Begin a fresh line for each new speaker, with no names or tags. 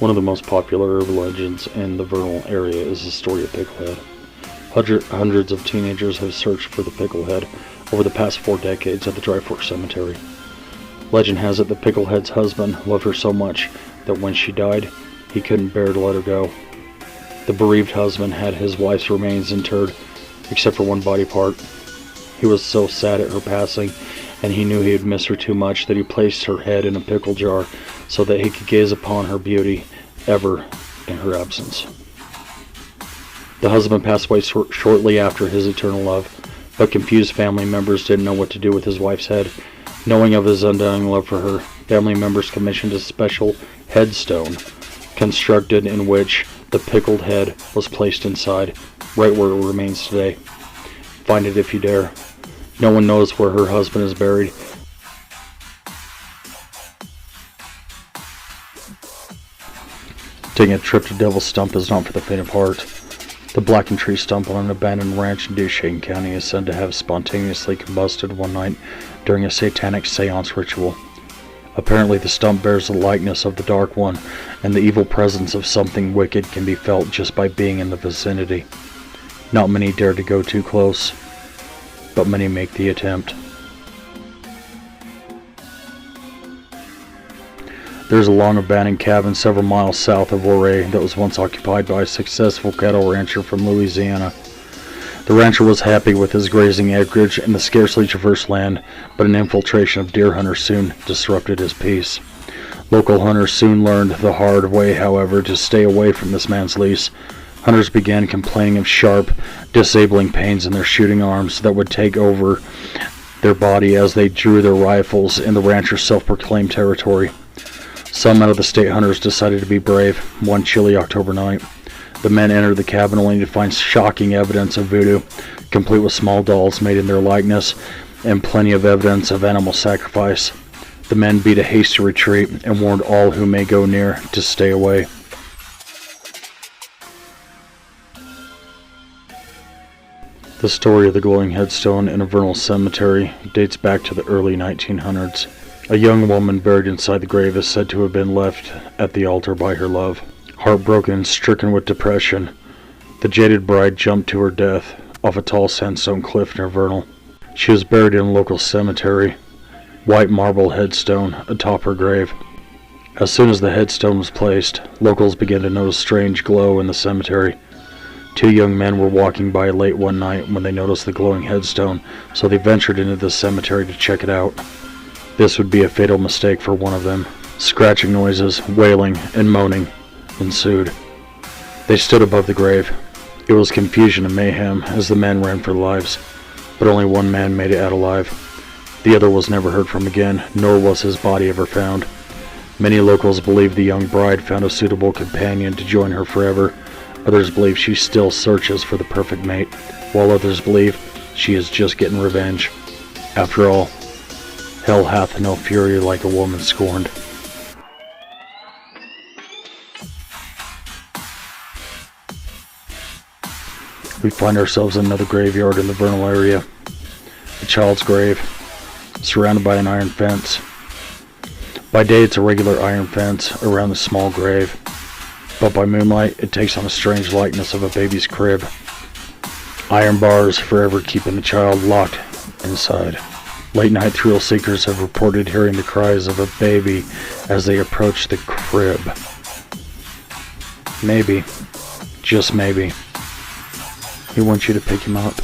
One of the most popular urban legends in the Vernal area is the story of Pickle Head. Hundreds of teenagers have searched for the Pickle Head over the past 4 decades at the Dry Fork Cemetery. Legend has it that Pickle Head's husband loved her so much that when she died, he couldn't bear to let her go. The bereaved husband had his wife's remains interred, except for one body part. He was so sad at her passing, and he knew he would miss her too much, that he placed her head in a pickle jar so that he could gaze upon her beauty ever in her absence. The husband passed away shortly after his eternal love, but confused family members didn't know what to do with his wife's head. Knowing of his undying love for her, family members commissioned a special headstone constructed in which the pickled head was placed inside, right where it remains today. Find it if you dare. No one knows where her husband is buried. Taking a trip to Devil's Stump is not for the faint of heart. The blackened tree stump on an abandoned ranch in Duchesne County is said to have spontaneously combusted one night during a satanic seance ritual. Apparently the stump bears the likeness of the Dark One, and the evil presence of something wicked can be felt just by being in the vicinity. Not many dare to go too close, but many make the attempt. There's a long abandoned cabin several miles south of Ouray that was once occupied by a successful cattle rancher from Louisiana. The rancher was happy with his grazing acreage and the scarcely traversed land, but an infiltration of deer hunters soon disrupted his peace. Local hunters soon learned the hard way, however, to stay away from this man's lease. Hunters began complaining of sharp, disabling pains in their shooting arms that would take over their body as they drew their rifles in the rancher's self-proclaimed territory. Some out-of-the-state hunters decided to be brave. One chilly October night, the men entered the cabin only to find shocking evidence of voodoo, complete with small dolls made in their likeness, and plenty of evidence of animal sacrifice. The men beat a hasty retreat and warned all who may go near to stay away. The story of the glowing headstone in a vernal cemetery dates back to the early 1900s. A young woman buried inside the grave is said to have been left at the altar by her love. Heartbroken, stricken with depression, the jaded bride jumped to her death off a tall sandstone cliff near Vernal. She was buried in a local cemetery, white marble headstone atop her grave. As soon as the headstone was placed, locals began to notice a strange glow in the cemetery. 2 young men were walking by late one night when they noticed the glowing headstone, so they ventured into the cemetery to check it out. This would be a fatal mistake for one of them. Scratching noises, wailing, and moaning ensued. They stood above the grave. It was confusion and mayhem as the men ran for their lives, but only one man made it out alive. The other was never heard from again, nor was his body ever found. Many locals believe the young bride found a suitable companion to join her forever. Others believe she still searches for the perfect mate, while others believe she is just getting revenge. After all, hell hath no fury like a woman scorned. We find ourselves in another graveyard in the Vernal area. A child's grave, surrounded by an iron fence. By day it's a regular iron fence around the small grave, but by moonlight it takes on a strange likeness of a baby's crib. Iron bars forever keeping the child locked inside. Late night thrill seekers have reported hearing the cries of a baby as they approach the crib. Maybe, just maybe, he wants you to pick him up.